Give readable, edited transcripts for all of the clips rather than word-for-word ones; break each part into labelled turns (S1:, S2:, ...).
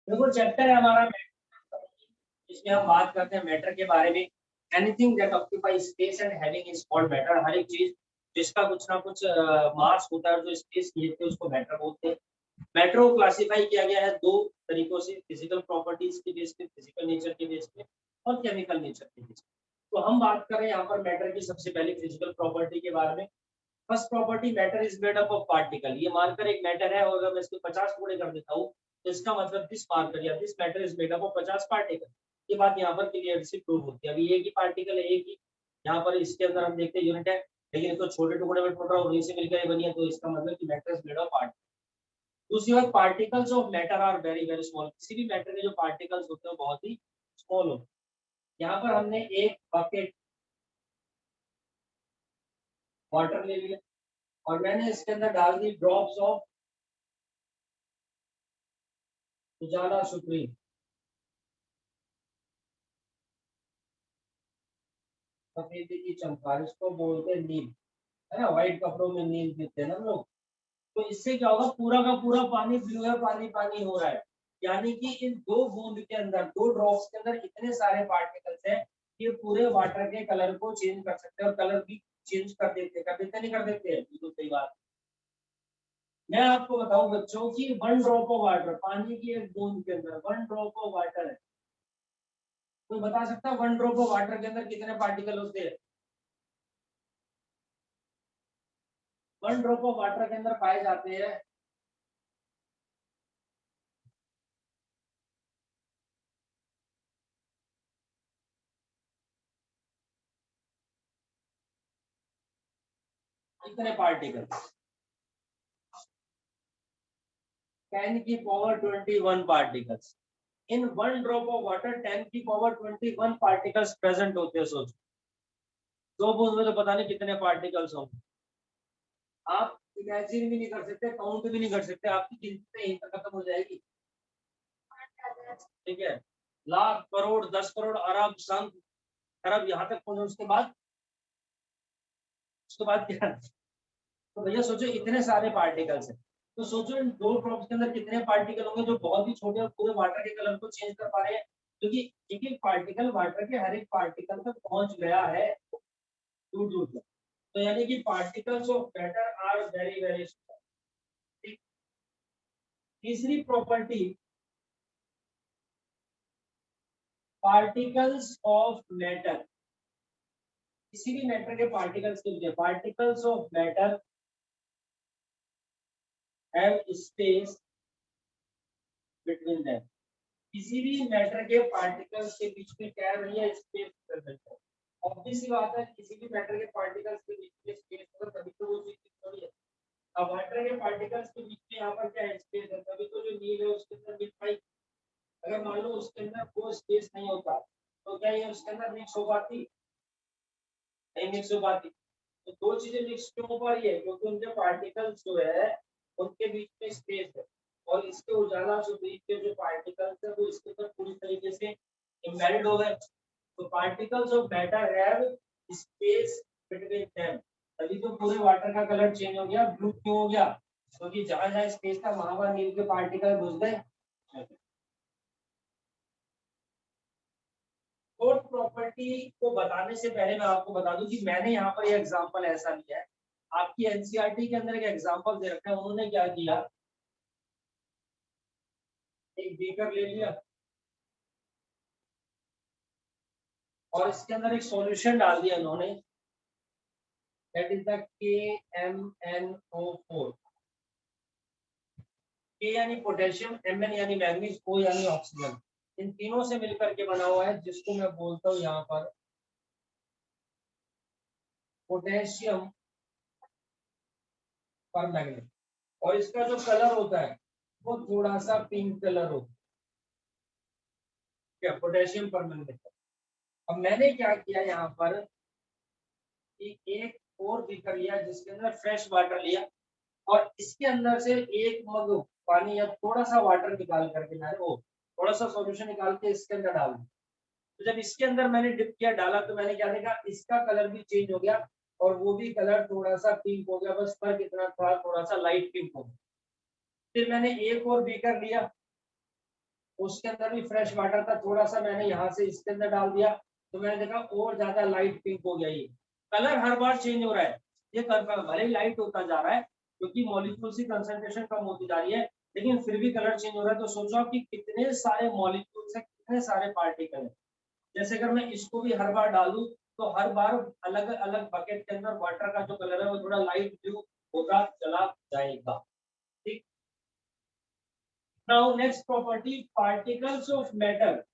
S1: देखो चैप्टर है हमारा मैटर, इसमें हम बात करते हैं मैटर के बारे में। Anything that occupy space and having is called matter. हर एक चीज जिसका कुछ ना कुछ मास होता है, जो स्पेस घेरते हैं, उसको मैटर बोलते हैं। मैटर को क्लासिफाई किया गया है दो तरीकों से, फिजिकल प्रॉपर्टीज के बेस पे, फिजिकल नेचर के बेस पे, और केमिकल नेचर के बेस पे। तो हम बात कर रहे हैं यहाँ पर मैटर की सबसे पहले फिजिकल प्रॉपर्टी के बारे में। First property, matter is made up of particle. ये मानकर एक मैटर है, और अगर मैं इसको 50 टुकड़े कर देता हूँ तो इसका मतलब दिस मार्कर या this matter is made up of 50 particle. ये बात यहाँ पर क्लियर से प्रूव होती है। अभी एक ही पार्टिकल है, एक ही यहाँ पर इसके अंदर हम देखते हैं यूनिट है, लेकिन इसको छोटे टुकड़े में टूट रहा है, उन्हीं से मिलकर ये बनी है, तो इसका मतलब कि matter is made of particle. दूसरी बात, particles of matter are very very small. किसी भी मैटर के जो पार्टिकल्स होते हैं वो बहुत ही स्मॉल होते हैं। यहाँ पर हमने एक बकेट वाटर ले लिया और मैंने इसके अंदर डाल दी ड्रॉप्स ऑफ उजाला सुप्रीम। सफेदी की चमकार, इसको बोलते हैं नील, है ना। व्हाइट कपड़ों में नील पीते हैं ना हम लोग। तो इससे क्या होगा, पूरा का पूरा पानी ब्लू है, पानी पानी हो रहा है। यानी कि इन दो बूंद के अंदर, दो ड्रॉप्स के अंदर इतने सारे पार्टिकल्स हैं कि ये पूरे वाटर के कलर को चेंज कर सकते हैं, और कलर भी चेंज कर देते नहीं कर देते हैं, बिल्कुल सही बात। मैं आपको बताऊं बच्चों की, वन ड्रॉप ऑफ वाटर, पानी की एक बूंद के अंदर वन ड्रॉप ऑफ वाटर है। कोई बता सकता है वन ड्रॉप ऑफ वाटर के अंदर कितने पार्टिकल होते हैं? वन ड्रॉप ऑफ वाटर के अंदर पाए जाते हैं कितने पार्टिकल? 10 की power 21 particles. In one drop of water 10 की पावर 21 पार्टिकल्स प्रेजेंट होते हैं। सोचो, दो बूंद में तो पता नहीं कितने पार्टिकल्स होंगे। आप इमेजिन भी नहीं कर सकते, काउंट भी नहीं कर सकते, आपकी गिनती से यहीं तक खत्म हो जाएगी। ठीक है, लाख करोड़ 10 करोड़ अरब संख खरब यहाँ तक पहुंचे, उसके बाद क्या? तो भैया सोचो, इतने सारे पार्टिकल्स हैं, तो सोचो इन दो ड्रॉप्स के अंदर कितने पार्टिकल होंगे जो बहुत ही छोटे और पूरे वाटर के कलर को चेंज कर पा रहे हैं। क्योंकि एक एक पार्टिकल वाटर के हर एक पार्टिकल तक पहुंच गया है, दूर दूर तक। तो यानी कि particles of matter are very very small. तीसरी प्रॉपर्टी, पार्टिकल्स ऑफ मैटर। किसी भी मैटर के पार्टिकल्स के लिए, particles of matter have space between them. किसी भी मैटर के पार्टिकल्स के बीच में क्या है भैया? स्पेस प्रेजेंट है। ऑब्वियस सी बात है, किसी भी मैटर के पार्टिकल्स के बीच में स्पेस होगा तभी तो वो चीज थोड़ी है। अब वाटर के पार्टिकल्स के बीच में यहाँ पर क्या है? स्पेस है, तभी तो जो नील है उसके अंदर मिल पाई। अगर मान लो उसके अंदर वो स्पेस नहीं होता तो क्या ये उसके अंदर मिक्स हो पाती? नहीं मिक्स हो पाती। तो दो चीजें मिक्स क्यों हो पा रही है? क्योंकि उनके पार्टिकल्स जो है उनके बीच में स्पेस है, और इसके उजाला जो बीच के जो पार्टिकल्स है वो इसके अंदर पूरी तरीके से इम्बेडेड हो गए। तो particles of matter have space between them. तभी तो पूरे वाटर का कलर चेंज हो गया, ब्लू क्यों हो गया? क्योंकि जहां जहां स्पेस था वहां वहां नील के पार्टिकल घुस गए। फोर्थ प्रॉपर्टी को बताने से पहले मैं आपको बता दूं कि मैंने यहाँ पर ये एग्जांपल ऐसा लिया है। आपकी एनसीईआरटी के अंदर एक एग्जांपल दे रखा है, उन्होंने क्या किया, एक बीकर ले लिया और इसके अंदर एक सॉल्यूशन डाल दिया उन्होंने, दैट इज द KMnO4। के यानी पोटेशियम, Mn यानी मैग्नीज, O यानी ऑक्सीजन। इन तीनों से मिलकर के बना हुआ है, जिसको मैं बोलता हूँ यहाँ पर पोटेशियम पर मैग्नेट। और इसका जो कलर होता है वो थोड़ा सा पिंक कलर होता है, क्या? पोटेशियम पर मैग्नेट। अब मैंने क्या किया यहाँ पर कि एक और बीकर लिया जिसके अंदर फ्रेश वाटर लिया, और इसके अंदर से एक मग पानी या थोड़ा सा वाटर निकाल करके, मैंने वो थोड़ा सा सॉल्यूशन निकाल के इसके अंदर डाल दिया। तो जब इसके अंदर मैंने डिप किया, डाला, तो मैंने क्या देखा, इसका कलर भी चेंज हो गया और वो भी कलर थोड़ा सा पिंक हो गया। बस फर्क इतना था, थोड़ा सा लाइट पिंक हो गया। फिर मैंने एक और बीकर लिया उसके अंदर भी फ्रेश वाटर था, थोड़ा सा मैंने यहाँ से इसके अंदर डाल दिया तो मैंने देखा और ज्यादा लाइट पिंक हो गया। ये कलर हर बार चेंज हो रहा है, ये भले ही लाइट होता जा रहा है क्योंकि मॉलिक्यूल्स की कंसंट्रेशन कम होती जा रही है, लेकिन फिर भी कलर चेंज हो रहा है। तो सोचो आप कि कितने सारे मॉलिक्यूल्स हैं, कितने सारे पार्टिकल हैं। जैसे अगर मैं इसको भी हर बार डालूं तो हर बार अलग अलग बकेट के अंदर वाटर का जो कलर है वो थोड़ा लाइट ब्लू होता चला जाएगा। ठीक। Now next property, particles of matter.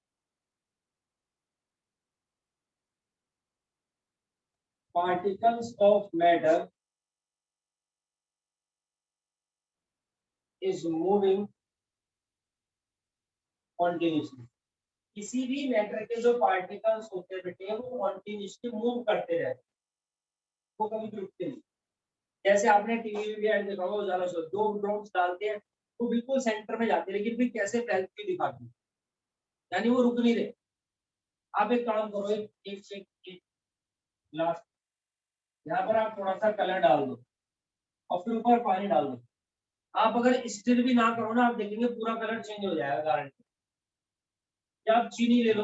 S1: Particles of matter is moving continuously. किसी भी मैटर के जो पार्टिकल्स होते हैं वो कॉन्टिन्यूसली मूव करते रहते हैं, वो कभी भी रुकते नहीं। जैसे आपने टीवी में भी ऐड देखा होगा, ज्यादा से दो ड्रॉप्स डालते हैं वो बिल्कुल सेंटर में जाते हैं, लेकिन फिर कैसे फैलती हुई दिखाती है, यानी वो रुक नहीं रहे। आप एक काम करो, एक ग्लास, यहाँ पर आप थोड़ा सा कलर डाल दो और फिर ऊपर पानी डाल दो। आप अगर स्टिर भी ना करो ना, आप देखेंगे पूरा कलर चेंज हो जाएगा गारंटी। या आप चीनी ले लो,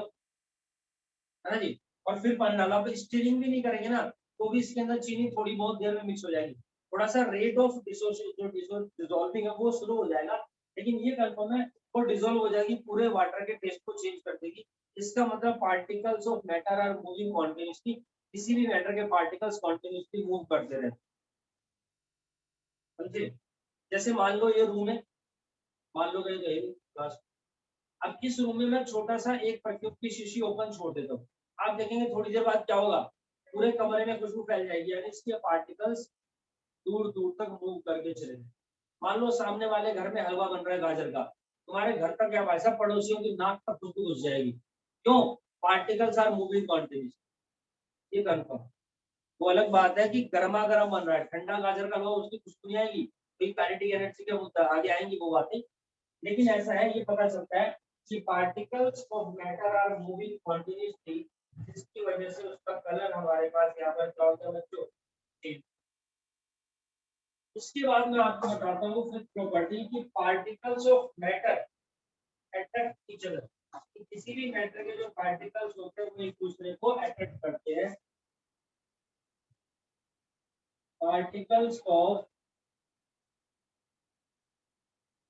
S1: है ना जी, और फिर पानी डालो। आप स्टीरिंग भी नहीं करेंगे ना तो भी इसके अंदर चीनी थोड़ी बहुत देर में मिक्स हो जाएगी। थोड़ा सा रेट ऑफ डिसॉल्विंग है वो स्लो हो जाएगा, लेकिन ये कंफर्म है वो डिसॉल्व हो जाएगी, पूरे वाटर के टेस्ट को चेंज कर देगी। इसका मतलब particles of matter are moving continuously. किसी भी मैटर के पार्टिकल्स कॉन्टिन्यूसली मूव करते रहते हैं। जैसे मान लो ये रूम है, मान लो गए क्लास, अब इस रूम में मैं छोटा सा एक परफ्यूम की शीशी ओपन छोड़ देता हूँ, आप देखेंगे थोड़ी देर बाद क्या होगा, पूरे कमरे में खुशबू फैल जाएगी, यानी इसके पार्टिकल्स दूर दूर तक मूव करके चले गए। मान लो सामने वाले घर में हलवा बन रहा है गाजर का, तुम्हारे घर तक क्या भाई साहब पड़ोसियों की नाक तक खुशबू घुस जाएगी। क्यों? Particles are moving continuous. ये कंफर्म। वो अलग बात है कि गर्मा गर्म बन रहा है, ठंडा गाजर का हलवा, उसकी खुशबू नहीं आएगी, कोई काइनेटिक एनर्जी के मुद्दा आगे आएंगी वो बातें। लेकिन ऐसा है, ये पता चलता है कि particles of matter are moving continuously, जिसकी वजह से उसका कलर हमारे पास यहाँ पर क्या होता है बच्चों, चेंज। उसके बाद मैं आपको बताता हूँ फिर प्रॉपर्टी कि particles of matter attract each other. किसी भी मैटर के जो पार्टिकल्स होते हैं वो एक दूसरे को अट्रैक्ट करते हैं। Particles of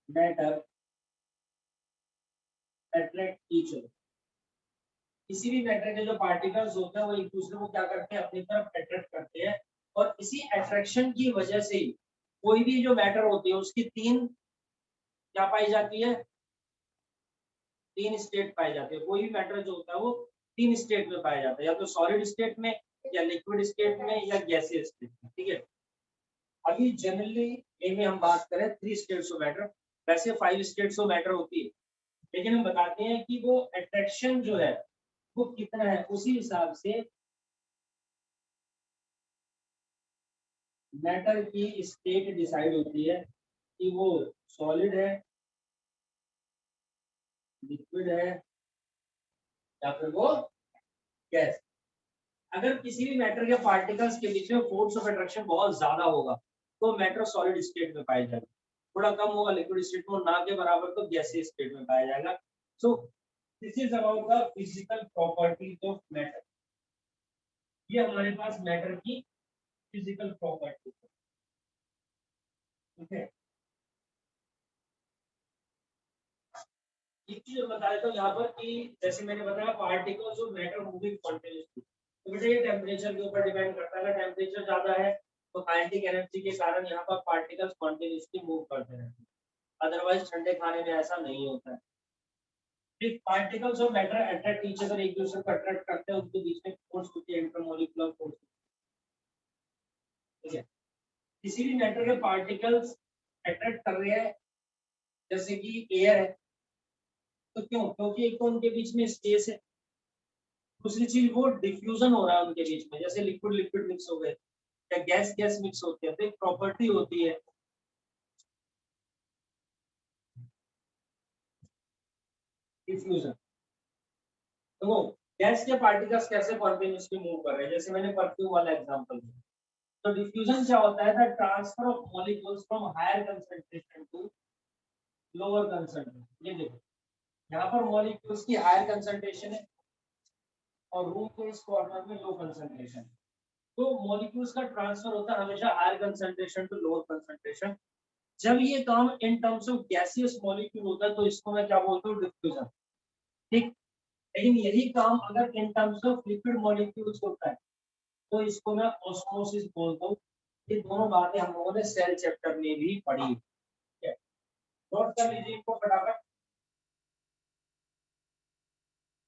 S1: matter attract each other. किसी भी मैटर के जो पार्टिकल्स होते हैं वो एक दूसरे को क्या करते हैं, अपनी तरफ अट्रैक्ट करते हैं। और इसी अट्रैक्शन की वजह से ही कोई भी जो मैटर होती है उसकी तीन क्या पाई जाती है, तीन स्टेट पाई जाती है। कोई भी मैटर जो होता है वो तीन स्टेट में पाया जाता है, या तो सॉलिड स्टेट में, या लिक्विड स्टेट में, या गैसीय स्टेट में। ठीक है, अभी जनरली में हम बात करें थ्री स्टेट्स ऑफ मैटर, वैसे फाइव स्टेट्स ऑफ मैटर होती है, लेकिन हम बताते हैं कि वो अट्रैक्शन जो है वो कितना है, उसी हिसाब से मैटर की स्टेट डिसाइड होती है कि वो सॉलिड है, लिक्विड है, या फिर वो गैस। अगर किसी भी मैटर के पार्टिकल्स के बीच में फोर्स ऑफ अट्रैक्शन बहुत ज्यादा होगा तो मैटर सॉलिड स्टेट में पाया जाएगा, थोड़ा कम होगा लिक्विड स्टेट में, ना के बराबर तो गैसीय स्टेट में पाया जाएगा। So this is about the physical properties of matter. ये हमारे पास मैटर की फिजिकल प्रॉपर्टी। ठीक है, एक चीज बता देता हूँ यहाँ पर कि जैसे मैंने बताया पार्टिकल्स और मैटर मूविंग कॉन्टिन्यूसली, तो बेटा ये टेम्परेचर के ऊपर डिपेंड करता है। अगर टेम्परेचर ज्यादा है तो काइनेटिक एनर्जी के कारण यहाँ पर पार्टिकल्स कॉन्टिन्यूसली मूव करते रहते हैं, अदरवाइज ठंडे खाने में ऐसा नहीं होता है। फिर पार्टिकल्स और मैटर अट्रैक्ट ईच अदर, एक दूसरे को अट्रैक्ट करते हैं, उनके बीच में फोर्स होती है, इंटरमोलिकुलर फोर्स। ठीक है, किसी भी मैटर के पार्टिकल्स अट्रैक्ट कर रहे हैं, जैसे कि एयर है, तो क्यों? क्योंकि एक तो उनके बीच में स्पेस है, दूसरी चीज वो डिफ्यूजन हो रहा है उनके बीच में, जैसे लिक्विड लिक्विड मिक्स हो गए या गैस गैस मिक्स होती है, तो एक प्रॉपर्टी होती है डिफ्यूजन। तो गैस के पार्टिकल्स कैसे कॉन्टिन्यूसली मूव कर रहे हैं, जैसे मैंने परफ्यूम वाला एग्जांपल दिया। तो डिफ्यूजन क्या होता है, the transfer of molecules from higher concentration to lower concentration. ये देखो, यहाँ पर मॉलिक्यूल्स की हायर कंसंट्रेशन है और रूम के इस कॉर्नर में लो कंसंट्रेशन। तो मॉलिक्यूल्स का ट्रांसफर होता है हमेशा higher concentration to lower concentration. जब ये काम in terms of gaseous molecule होता है तो इसको मैं क्या बोलता हूँ, डिफ्यूजन। ठीक, लेकिन यही काम अगर इन टर्म्स ऑफ लिक्विड मॉलिक्यूल्स होता है तो इसको मैं ऑस्मोसिस बोलता हूँ। ये दोनों बातें हम लोगों ने सेल चैप्टर में भी पढ़ी है। नोट कर लीजिए इनको फटाफट।